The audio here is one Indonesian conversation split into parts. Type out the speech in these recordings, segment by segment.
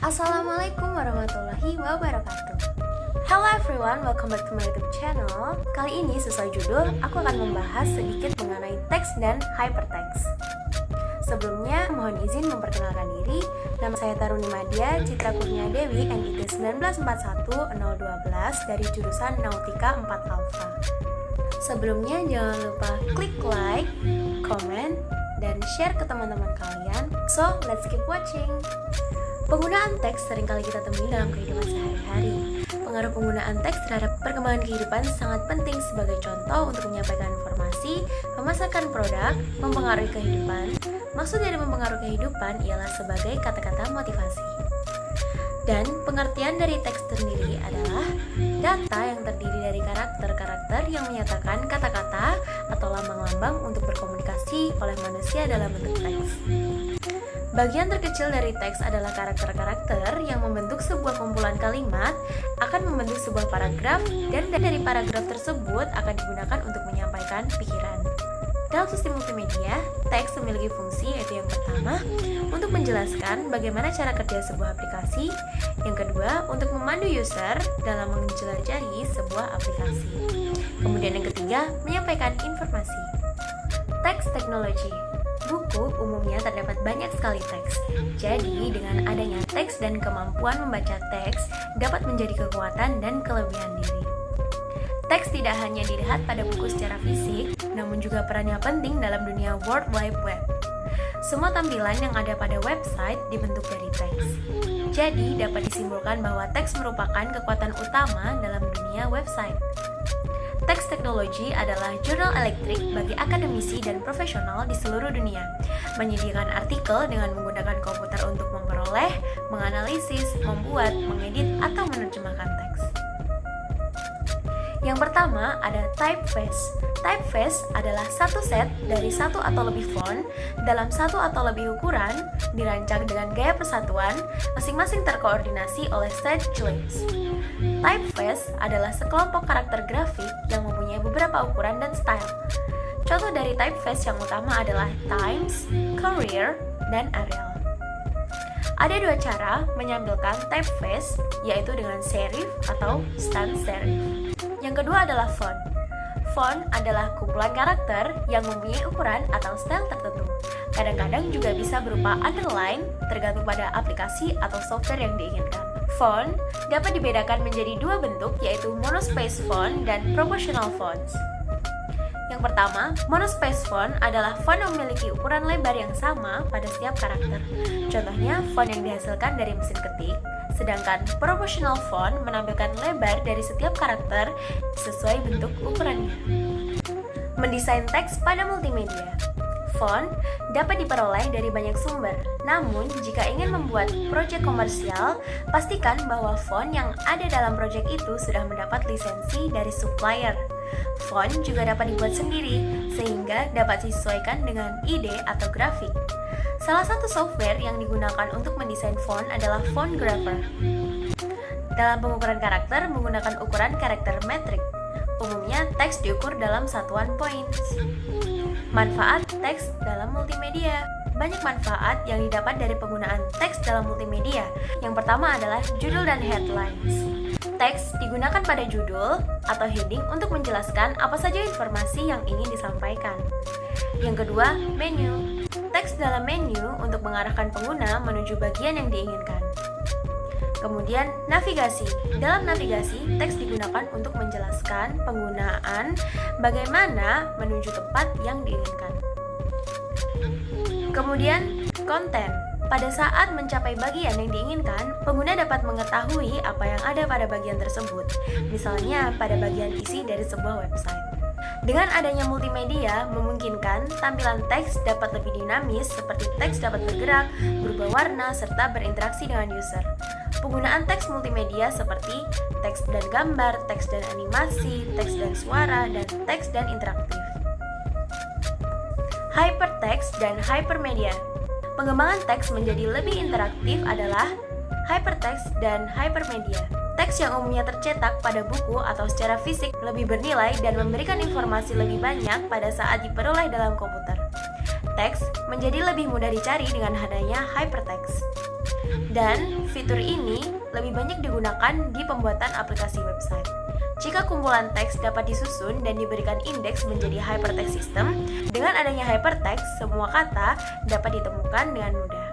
Assalamualaikum warahmatullahi wabarakatuh. Hello everyone, welcome back to my YouTube channel. Kali ini sesuai judul, aku akan membahas sedikit mengenai teks dan hypertext. Sebelumnya, mohon izin memperkenalkan diri. Nama saya Taruni Madia Citra Kurnia Dewi, NIT 1941012 dari jurusan Nautika 4 Alpha. Sebelumnya, jangan lupa klik like, comment, dan share ke teman-teman kalian. So, let's keep watching. Penggunaan teks seringkali kita temui dalam kehidupan sehari-hari. Pengaruh penggunaan teks terhadap perkembangan kehidupan sangat penting sebagai contoh untuk menyampaikan informasi, memasarkan produk, mempengaruhi kehidupan. Maksud dari mempengaruhi kehidupan ialah sebagai kata-kata motivasi. Dan pengertian dari teks sendiri adalah data yang terdiri dari karakter-karakter yang menyatakan kata-kata atau lambang-lambang untuk berkomunikasi oleh manusia dalam bentuk teks. Bagian terkecil dari teks adalah karakter-karakter yang membentuk sebuah kumpulan kalimat, akan membentuk sebuah paragraf, dan dari paragraf tersebut akan digunakan untuk menyampaikan pikiran. Dalam sistem multimedia, teks memiliki fungsi yaitu yang pertama, untuk menjelaskan bagaimana cara kerja sebuah aplikasi, yang kedua, untuk memandu user dalam menjelajahi sebuah aplikasi. Kemudian yang ketiga, menyampaikan informasi. Teks teknologi. Buku umumnya terdapat banyak sekali teks. Jadi, dengan adanya teks dan kemampuan membaca teks dapat menjadi kekuatan dan kelebihan diri. Teks tidak hanya dilihat pada buku secara fisik, namun juga perannya penting dalam dunia World Wide Web. Semua tampilan yang ada pada website dibentuk dari teks. Jadi, dapat disimpulkan bahwa teks merupakan kekuatan utama dalam dunia website. Teks teknologi adalah jurnal elektrik bagi akademisi dan profesional di seluruh dunia, menyediakan artikel dengan menggunakan komputer untuk memperoleh, menganalisis, membuat, mengedit, atau menerjemahkan teks. Yang pertama ada typeface. Typeface adalah satu set dari satu atau lebih font dalam satu atau lebih ukuran, dirancang dengan gaya persatuan, masing-masing terkoordinasi oleh Stedelijk. Typeface adalah sekelompok karakter grafik yang mempunyai beberapa ukuran dan style. Contoh dari typeface yang utama adalah Times, Courier, dan Arial. Ada dua cara menyambilkan typeface, yaitu dengan serif atau sans serif. Yang kedua adalah font. Font adalah kumpulan karakter yang mempunyai ukuran atau style tertentu. Kadang-kadang juga bisa berupa underline, tergantung pada aplikasi atau software yang diinginkan. Font dapat dibedakan menjadi dua bentuk, yaitu monospace font dan proportional fonts. Yang pertama, monospace font adalah font yang memiliki ukuran lebar yang sama pada setiap karakter. Contohnya, font yang dihasilkan dari mesin ketik, sedangkan proportional font menampilkan lebar dari setiap karakter sesuai bentuk ukurannya. Mendesain teks pada multimedia. Font dapat diperoleh dari banyak sumber. Namun, jika ingin membuat proyek komersial, pastikan bahwa font yang ada dalam proyek itu sudah mendapat lisensi dari supplier. Font juga dapat dibuat sendiri, sehingga dapat disesuaikan dengan ide atau grafik. Salah satu software yang digunakan untuk mendesain font adalah Fontgrapher. Dalam pengukuran karakter menggunakan ukuran karakter metrik. Umumnya, teks diukur dalam satuan points. Manfaat teks dalam multimedia. Banyak manfaat yang didapat dari penggunaan teks dalam multimedia. Yang pertama adalah judul dan headlines. Teks digunakan pada judul atau heading untuk menjelaskan apa saja informasi yang ingin disampaikan. Yang kedua, menu. Teks dalam menu untuk mengarahkan pengguna menuju bagian yang diinginkan. Kemudian, navigasi. Dalam navigasi, teks digunakan untuk menjelaskan penggunaan bagaimana menuju tempat yang diinginkan. Kemudian, konten. Pada saat mencapai bagian yang diinginkan, pengguna dapat mengetahui apa yang ada pada bagian tersebut, misalnya pada bagian isi dari sebuah website. Dengan adanya multimedia, memungkinkan tampilan teks dapat lebih dinamis, seperti teks dapat bergerak, berubah warna, serta berinteraksi dengan user. Penggunaan teks multimedia seperti teks dan gambar, teks dan animasi, teks dan suara, dan teks dan interaktif. Hypertext dan hypermedia. Pengembangan teks menjadi lebih interaktif adalah hypertext dan hypermedia. Teks yang umumnya tercetak pada buku atau secara fisik lebih bernilai dan memberikan informasi lebih banyak pada saat diperoleh dalam komputer. Teks menjadi lebih mudah dicari dengan adanya hypertext. Dan fitur ini lebih banyak digunakan di pembuatan aplikasi website. Jika kumpulan teks dapat disusun dan diberikan indeks menjadi hypertext system, dengan adanya hypertext, semua kata dapat ditemukan dengan mudah.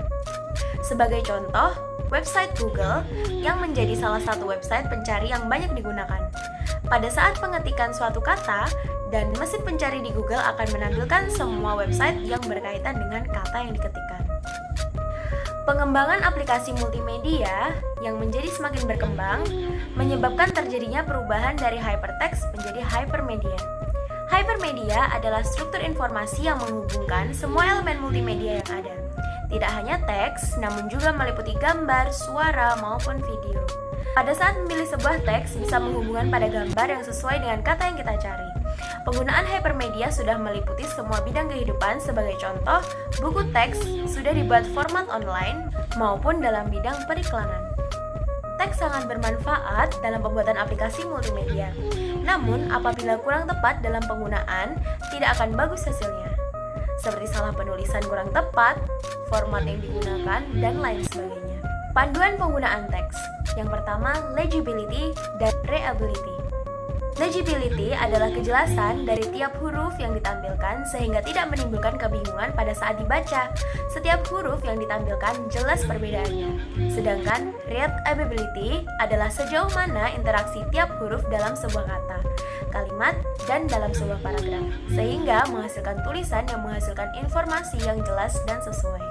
Sebagai contoh, website Google yang menjadi salah satu website pencari yang banyak digunakan. Pada saat pengetikan suatu kata, dan mesin pencari di Google akan menampilkan semua website yang berkaitan dengan kata yang diketikkan. Pengembangan aplikasi multimedia yang menjadi semakin berkembang menyebabkan terjadinya perubahan dari hypertext menjadi hypermedia. Hypermedia adalah struktur informasi yang menghubungkan semua elemen multimedia yang ada. Tidak hanya teks, namun juga meliputi gambar, suara, maupun video. Pada saat memilih sebuah teks, bisa menghubungkan pada gambar yang sesuai dengan kata yang kita cari. Penggunaan hypermedia sudah meliputi semua bidang kehidupan. Sebagai contoh, buku teks sudah dibuat format online maupun dalam bidang periklanan. Teks sangat bermanfaat dalam pembuatan aplikasi multimedia. Namun, apabila kurang tepat dalam penggunaan, tidak akan bagus hasilnya. Seperti salah penulisan kurang tepat, format yang digunakan, dan lain sebagainya. Panduan penggunaan teks. Yang pertama, legibility dan readability. Legibility adalah kejelasan dari tiap huruf yang ditampilkan sehingga tidak menimbulkan kebingungan pada saat dibaca. Setiap huruf yang ditampilkan jelas perbedaannya. Sedangkan readability adalah sejauh mana interaksi tiap huruf dalam sebuah kata, kalimat, dan dalam sebuah paragraf, sehingga menghasilkan tulisan yang menghasilkan informasi yang jelas dan sesuai.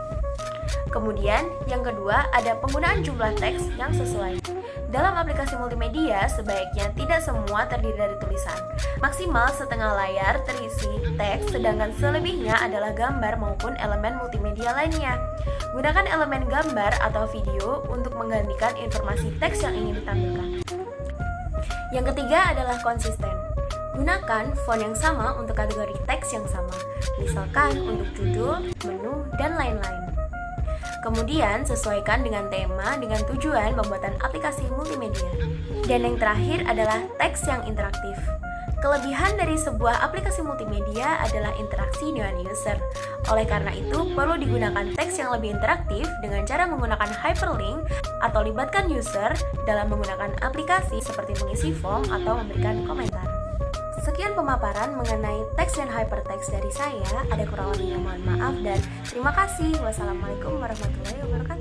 Kemudian, yang kedua ada penggunaan jumlah teks yang sesuai. Dalam aplikasi multimedia, sebaiknya tidak semua terdiri dari tulisan. Maksimal setengah layar terisi teks, sedangkan selebihnya adalah gambar maupun elemen multimedia lainnya. Gunakan elemen gambar atau video untuk menggantikan informasi teks yang ingin ditampilkan. Yang ketiga adalah konsisten. Gunakan font yang sama untuk kategori teks yang sama, misalkan untuk judul, menu, dan lain-lain. Kemudian, sesuaikan dengan tema dengan tujuan pembuatan aplikasi multimedia. Dan yang terakhir adalah teks yang interaktif. Kelebihan dari sebuah aplikasi multimedia adalah interaksi dengan user. Oleh karena itu, perlu digunakan teks yang lebih interaktif dengan cara menggunakan hyperlink atau libatkan user dalam menggunakan aplikasi seperti mengisi form atau memberikan komentar. Sekian pemaparan mengenai teks dan hypertext dari saya. Ada kurang lebihnya mohon maaf dan terima kasih. Wassalamualaikum warahmatullahi wabarakatuh.